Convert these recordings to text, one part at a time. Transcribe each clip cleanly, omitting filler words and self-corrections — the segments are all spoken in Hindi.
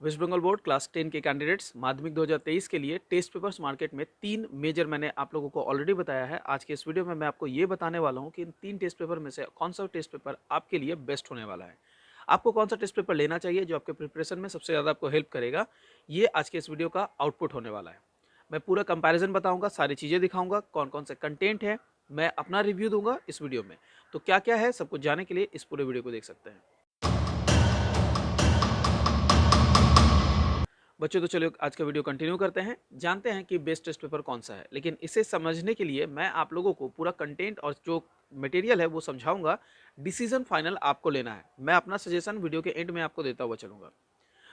वेस्ट बंगाल बोर्ड क्लास 10 के कैंडिडेट्स माध्यमिक 2023 के लिए टेस्ट पेपर्स मार्केट में 3 मेजर मैंने आप लोगों को ऑलरेडी बताया है। आज के इस वीडियो में मैं आपको ये बताने वाला हूँ कि इन 3 टेस्ट पेपर में से कौन सा टेस्ट पेपर आपके लिए बेस्ट होने वाला है। आपको कौन सा टेस्ट पेपर लेना चाहिए जो आपके प्रिपरेशन में सबसे ज़्यादा आपको हेल्प करेगा, ये आज के इस वीडियो का आउटपुट होने वाला है। मैं पूरा कंपैरिजन बताऊंगा, सारी चीज़ें दिखाऊंगा, कौन कौन से कंटेंट है, मैं अपना रिव्यू दूंगा इस वीडियो में। तो क्या क्या है सब कुछ जानने के लिए इस पूरे वीडियो को देख सकते हैं। बच्चों तो चलिए आज का वीडियो कंटिन्यू करते हैं, जानते हैं कि बेस्ट टेस्ट पेपर कौन सा है। लेकिन इसे समझने के लिए मैं आप लोगों को पूरा कंटेंट और जो मटेरियल है वो समझाऊंगा। डिसीजन फाइनल आपको लेना है, मैं अपना सजेशन वीडियो के एंड में आपको देता हुआ चलूंगा।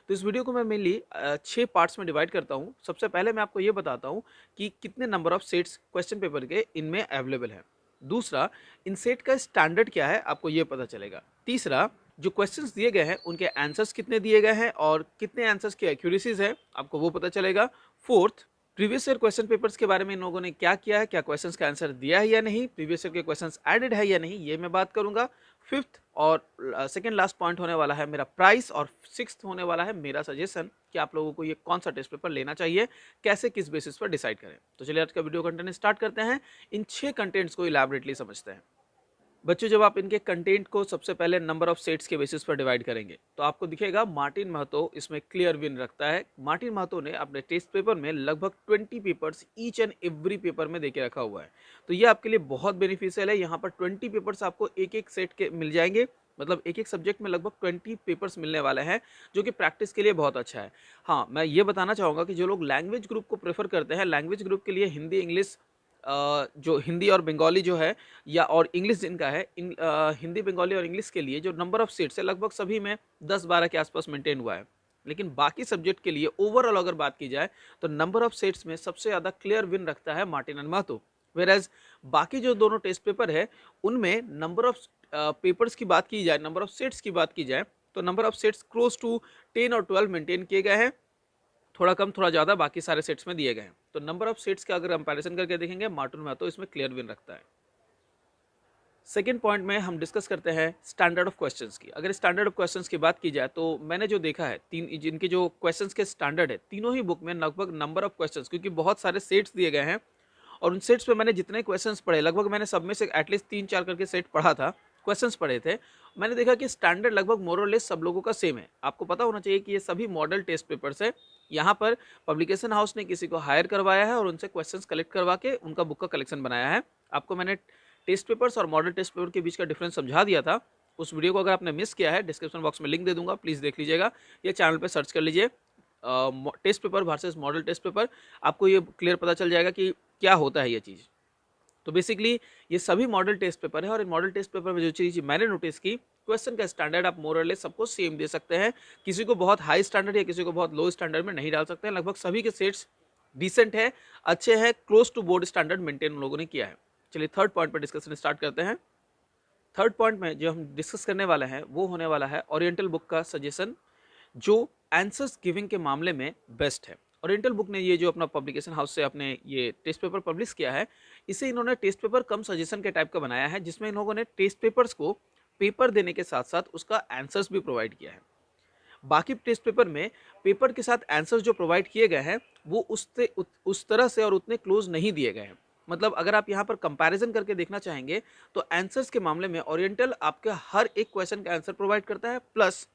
तो इस वीडियो को मैं मेनली 6 पार्ट्स में डिवाइड करता हूँ। सबसे पहले मैं आपको ये बताता हूँ कि कितने number of sets question paper के इनमें अवेलेबल है। दूसरा, इन सेट का स्टैंडर्ड क्या है आपको ये पता चलेगा। तीसरा, जो क्वेश्चंस दिए गए हैं उनके आंसर्स कितने दिए गए हैं और कितने आंसर्स की एक्यूरेसीज है आपको वो पता चलेगा। Fourth, previous year question papers के बारे में इन लोगों ने क्या किया है, क्या क्वेश्चंस का आंसर दिया है या नहीं, प्रीवियस ईयर के क्वेश्चंस एडेड है या नहीं, ये मैं बात करूंगा। फिफ्थ और सेकंड लास्ट पॉइंट होने वाला है मेरा प्राइस, और सिक्स्थ होने वाला है मेरा सजेशन कि आप लोगों को ये कौन सा टेस्ट पेपर लेना चाहिए, कैसे किस बेसिस पर डिसाइड करें। तो चलिए आज का वीडियो कंटेंट स्टार्ट करते हैं, इन 6 कंटेंट्स को इलैबोरेटली समझते हैं। बच्चों, जब आप इनके कंटेंट को सबसे पहले नंबर ऑफ सेट्स के बेसिस पर डिवाइड करेंगे तो आपको दिखेगा मार्टिन महतो इसमें क्लियर विन रखता है। मार्टिन महतो ने अपने टेस्ट पेपर में लगभग 20 papers each and every paper में देके रखा हुआ है। तो ये आपके लिए बहुत बेनिफिशियल है। यहाँ पर 20 पेपर्स आपको एक एक सेट के मिल जाएंगे, मतलब एक एक सब्जेक्ट में लगभग 20 पेपर्स मिलने वाले हैं, जो कि प्रैक्टिस के लिए बहुत अच्छा है। हाँ, मैं ये बताना चाहूँगा कि जो लोग लैंग्वेज ग्रुप को प्रेफर करते हैं, लैंग्वेज ग्रुप के लिए हिंदी इंग्लिश, जो हिंदी और बंगाली जो है, या और इंग्लिश जिनका है, हिंदी बंगाली और इंग्लिश के लिए जो नंबर ऑफ सीट्स है लगभग सभी में 10-12 के आसपास मेंटेन हुआ है। लेकिन बाकी सब्जेक्ट के लिए ओवरऑल अगर बात की जाए तो नंबर ऑफ सेट्स में सबसे ज़्यादा क्लियर विन रखता है मार्टिन एंड महतो। वेराज बाकी जो दोनों टेस्ट पेपर है उनमें नंबर ऑफ पेपर्स की बात की जाए, नंबर ऑफ सेट्स की बात की जाए, तो number of sets close to 10 और 12 मेंटेन किए गए हैं। थोड़ा कम थोड़ा ज़्यादा बाकी सारे सेट्स में दिए गए हैं। तो नंबर ऑफ सेट्स का अगर कंपैरिजन करके देखेंगे मार्टिन महतो इसमें क्लियर विन रखता है। सेकेंड पॉइंट में हम डिस्कस करते हैं स्टैंडर्ड ऑफ क्वेश्चंस की। अगर स्टैंडर्ड ऑफ क्वेश्चंस की बात की जाए तो मैंने जो देखा है, तीन जिनके जो क्वेश्चंस के स्टैंडर्ड है, तीनों ही बुक में लगभग नंबर ऑफ क्वेश्चंस, क्योंकि बहुत सारे सेट्स दिए गए हैं और उन सेट्स पे मैंने जितने क्वेश्चंस पढ़े, लगभग मैंने सब में से एटलीस्ट 3-4 करके सेट पढ़ा था, क्वेश्चंस पढ़े थे, मैंने देखा कि स्टैंडर्ड लगभग मोर और लेस सब लोगों का सेम है। आपको पता होना चाहिए कि ये सभी मॉडल टेस्ट पेपर्स है। यहाँ पर पब्लिकेशन हाउस ने किसी को हायर करवाया है और उनसे क्वेश्चंस कलेक्ट करवा के उनका बुक का कलेक्शन बनाया है। आपको मैंने टेस्ट पेपर्स और मॉडल टेस्ट पेपर के बीच का डिफरेंस समझा दिया था। उस वीडियो को अगर आपने मिस किया है, डिस्क्रिप्शन बॉक्स में लिंक दे दूंगा, प्लीज़ देख लीजिएगा, या चैनल पर सर्च कर लीजिए test paper versus model test paper, आपको ये क्लियर पता चल जाएगा कि क्या होता है ये चीज़। तो बेसिकली ये सभी मॉडल टेस्ट पेपर है और इन मॉडल टेस्ट पेपर में जो चीज़ मैंने नोटिस की, क्वेश्चन का स्टैंडर्ड आप मोर और लेस सबको सेम दे सकते हैं। किसी को बहुत हाई स्टैंडर्ड या किसी को बहुत लो स्टैंडर्ड में नहीं डाल सकते हैं। लगभग सभी के सेट्स डिसेंट है, अच्छे हैं, close to board standard maintain लोगों ने किया है। चलिए थर्ड पॉइंट पर डिस्कशन स्टार्ट करते हैं। थर्ड पॉइंट में जो हम डिस्कस करने वाले हैं वो होने वाला है ओरिएंटल बुक का सजेशन, जो आंसर्स गिविंग के मामले में बेस्ट है। ओरिएंटल बुक ने ये जो अपना पब्लिकेशन हाउस से अपने ये टेस्ट पेपर पब्लिश किया है, इसे इन्होंने टेस्ट पेपर कम सजेशन के टाइप का बनाया है, जिसमें इन लोगों ने टेस्ट पेपर्स को पेपर देने के साथ साथ उसका आंसर्स भी प्रोवाइड किया है। बाकी टेस्ट पेपर में पेपर के साथ आंसर्स जो प्रोवाइड किए गए हैं वो उस तरह से और उतने क्लोज नहीं दिए गए हैं। मतलब अगर आप यहाँ पर कंपैरिजन करके देखना चाहेंगे तो आंसर्स के मामले में ओरिएंटल आपके हर एक क्वेश्चन का आंसर प्रोवाइड करता है, प्लस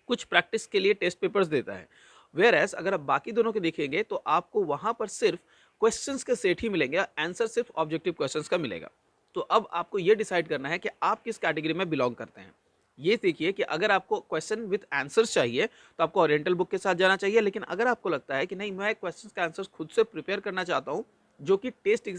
कुछ प्रैक्टिस के लिए टेस्ट पेपर्स देता है। वेयर एज अगर आप बाकी दोनों के देखेंगे तो आपको वहां पर सिर्फ क्वेश्चंस के सेट ही मिलेंगे, आंसर सिर्फ ऑब्जेक्टिव क्वेश्चंस का मिलेगा। तो अब आपको ये डिसाइड करना है कि आप किस कैटेगरी में बिलोंग करते हैं। ये देखिए कि अगर आपको क्वेश्चन विद आंसर्स चाहिए तो आपको ओरिएंटल बुक के साथ जाना चाहिए। लेकिन अगर आपको लगता है कि नहीं, मैं क्वेश्चंस का आंसर्स खुद से प्रिपेयर करना चाहता हूँ, जो कि टेस्ट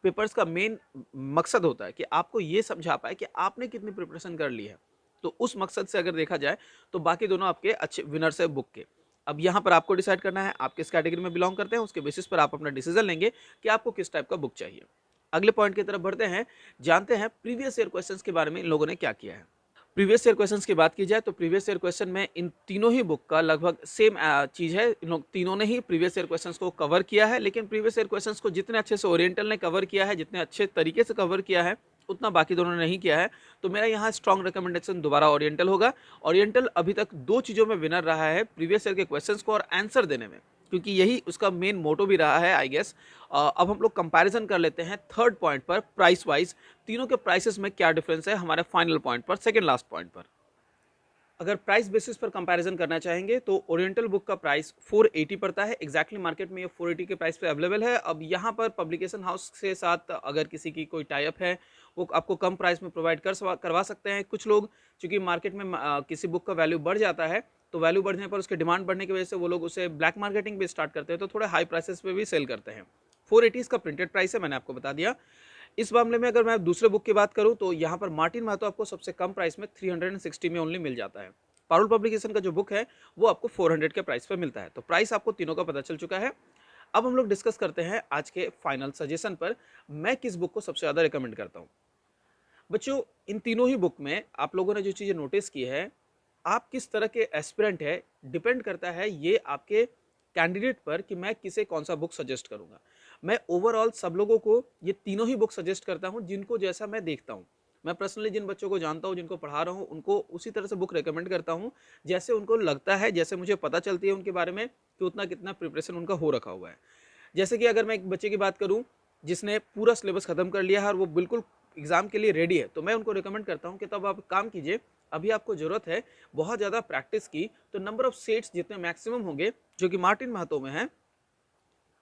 पेपर्स का मेन मकसद होता है कि आपको ये समझा पाए कि आपने कितनी प्रिपरेशन कर ली है, तो उस मकसद से अगर देखा जाए तो बाकी दोनों आपके अच्छे विनर्स है बुक के। अब यहाँ पर आपको डिसाइड करना है आप किस कैटेगरी में बिलोंग करते हैं, उसके बेसिस पर आप अपना डिसीजन लेंगे कि आपको किस टाइप का बुक चाहिए। अगले पॉइंट की तरफ बढ़ते हैं, जानते हैं प्रीवियस ईयर क्वेश्चंस के बारे में इन लोगों ने क्या किया है। प्रीवियस ईयर क्वेश्चंस की बात की जाए तो प्रीवियस ईयर क्वेश्चन में इन तीनों ही बुक का लगभग सेम चीज़ है। इन लोग तीनों ने ही प्रीवियस ईयर क्वेश्चंस को कवर किया है, लेकिन प्रीवियस ईयर क्वेश्चंस को जितने अच्छे से ओरिएंटल ने कवर किया है, जितने अच्छे तरीके से कवर किया है, उतना बाकी दोनों ने नहीं किया है। तो मेरा यहाँ स्ट्रॉन्ग रिकमेंडेशन दोबारा ओरिएंटल होगा। ओरिएंटल अभी तक 2 चीज़ों में विनर रहा है, प्रीवियस ईयर के क्वेश्चंस को और आंसर देने में, क्योंकि यही उसका मेन मोटो भी रहा है आई गेस। अब हम लोग कंपैरिजन कर लेते हैं थर्ड पॉइंट पर प्राइस वाइज, तीनों के प्राइसेस में क्या डिफरेंस है हमारे फाइनल पॉइंट पर, सेकेंड लास्ट पॉइंट पर। अगर प्राइस बेसिस पर कंपैरिजन करना चाहेंगे तो ओरिएंटल बुक का प्राइस 480 पड़ता है। एग्जैक्टली मार्केट में ये 480 के प्राइस पे अवेलेबल है। अब यहाँ पर पब्लिकेशन हाउस के साथ अगर किसी की कोई टाई अप है, वो आपको कम प्राइस में प्रोवाइड करवा सकते हैं। कुछ लोग, चूंकि मार्केट में किसी बुक का वैल्यू बढ़ जाता है, तो वैल्यू बढ़ने पर उसकी डिमांड बढ़ने की वजह से वो लोग उसे ब्लैक मार्केटिंग भी स्टार्ट करते हैं, तो थोड़े हाई प्राइसेस पे भी सेल करते हैं। 480 इसका प्रिंटेड प्राइस है, मैंने आपको बता दिया। इस मामले में अगर मैं दूसरे बुक की बात करूं तो यहाँ पर मार्टिन महतो आपको सबसे कम प्राइस में 360 में ओनली मिल जाता है। पारुल पब्लिकेशन का जो बुक है वो आपको 400 के प्राइस पर मिलता है। तो प्राइस आपको तीनों का पता चल चुका है। अब हम लोग डिस्कस करते हैं आज के फाइनल सजेशन पर, मैं किस बुक को सबसे ज़्यादा रिकमेंड करता हूँ। बच्चों, इन तीनों ही बुक में आप लोगों ने जो चीज़ें नोटिस की है, आप किस तरह के एस्पिरेंट है, डिपेंड करता है ये आपके कैंडिडेट पर कि मैं किसे कौन सा बुक सजेस्ट करूंगा। मैं ओवरऑल सब लोगों को ये तीनों ही बुक सजेस्ट करता हूं जिनको जैसा मैं देखता हूं। मैं पर्सनली जिन बच्चों को जानता हूं, जिनको पढ़ा रहा हूं, उनको उसी तरह से बुक रेकमेंड करता हूं जैसे उनको लगता है, जैसे मुझे पता चलती है उनके बारे में कि उतना कितना प्रिपरेशन उनका हो रखा हुआ है। जैसे कि अगर मैं एक बच्चे की बात करूं जिसने पूरा सिलेबस खत्म कर लिया है और वो बिल्कुल एग्जाम के लिए रेडी है, तो मैं उनको रिकमेंड करता हूं कि तब आप काम कीजिए, अभी आपको जरूरत है बहुत ज़्यादा प्रैक्टिस की। तो नंबर ऑफ सेट्स जितने मैक्सिमम होंगे जो कि मार्टिन महतो में है,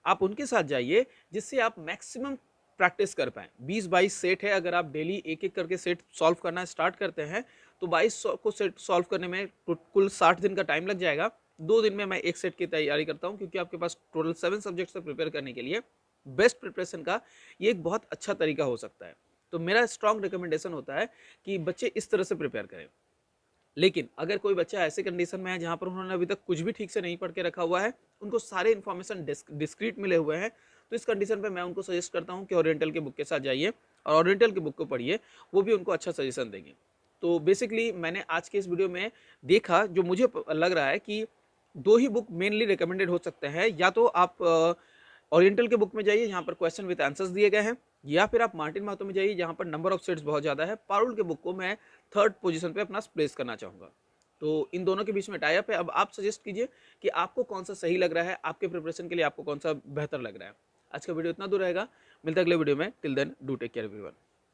आप उनके साथ जाइए जिससे आप मैक्सिमम प्रैक्टिस कर पाएँ। 20-22 सेट है, अगर आप डेली एक एक करके सेट सॉल्व करना स्टार्ट करते हैं तो 22 को सेट सॉल्व करने में कुल 60 दिन का टाइम लग जाएगा। 2 दिन में मैं एक सेट की तैयारी करता हूँ, क्योंकि आपके पास टोटल 7 सब्जेक्ट से प्रिपेयर करने के लिए बेस्ट प्रिपरेशन का ये एक बहुत अच्छा तरीका हो सकता है। तो मेरा स्ट्रॉन्ग रिकमेंडेशन होता है कि बच्चे इस तरह से प्रिपेयर करें। लेकिन अगर कोई बच्चा ऐसे कंडीशन में है जहाँ पर उन्होंने अभी तक कुछ भी ठीक से नहीं पढ़ के रखा हुआ है, उनको सारे इन्फॉर्मेशन डिस्क्रीट मिले हुए हैं, तो इस कंडीशन पे मैं उनको सजेस्ट करता हूँ कि ओरिएंटल के बुक के साथ जाइए और ओरिएंटल की बुक को पढ़िए, वो भी उनको अच्छा सजेशन देंगे। तो बेसिकली मैंने आज के इस वीडियो में देखा, जो मुझे लग रहा है कि 2 ही बुक मेनली रिकमेंडेड हो सकते हैं। या तो आप ओरिएंटल के बुक में जाइए जहाँ पर क्वेश्चन विद आंसर्स दिए गए हैं, या फिर आप मार्टिन महतो में जाइए जहाँ पर नंबर ऑफ सेट्स बहुत ज़्यादा है। पारुल के बुक को मैं थर्ड पोजीशन पे अपना प्लेस करना चाहूँगा। तो इन दोनों के बीच में टाई अप है। अब आप सजेस्ट कीजिए कि आपको कौन सा सही लग रहा है, आपके प्रिपरेशन के लिए आपको कौन सा बेहतर लग रहा है। आज का वीडियो इतना दूर रहेगा, मिलता है अगले वीडियो में। Till then do take care everyone.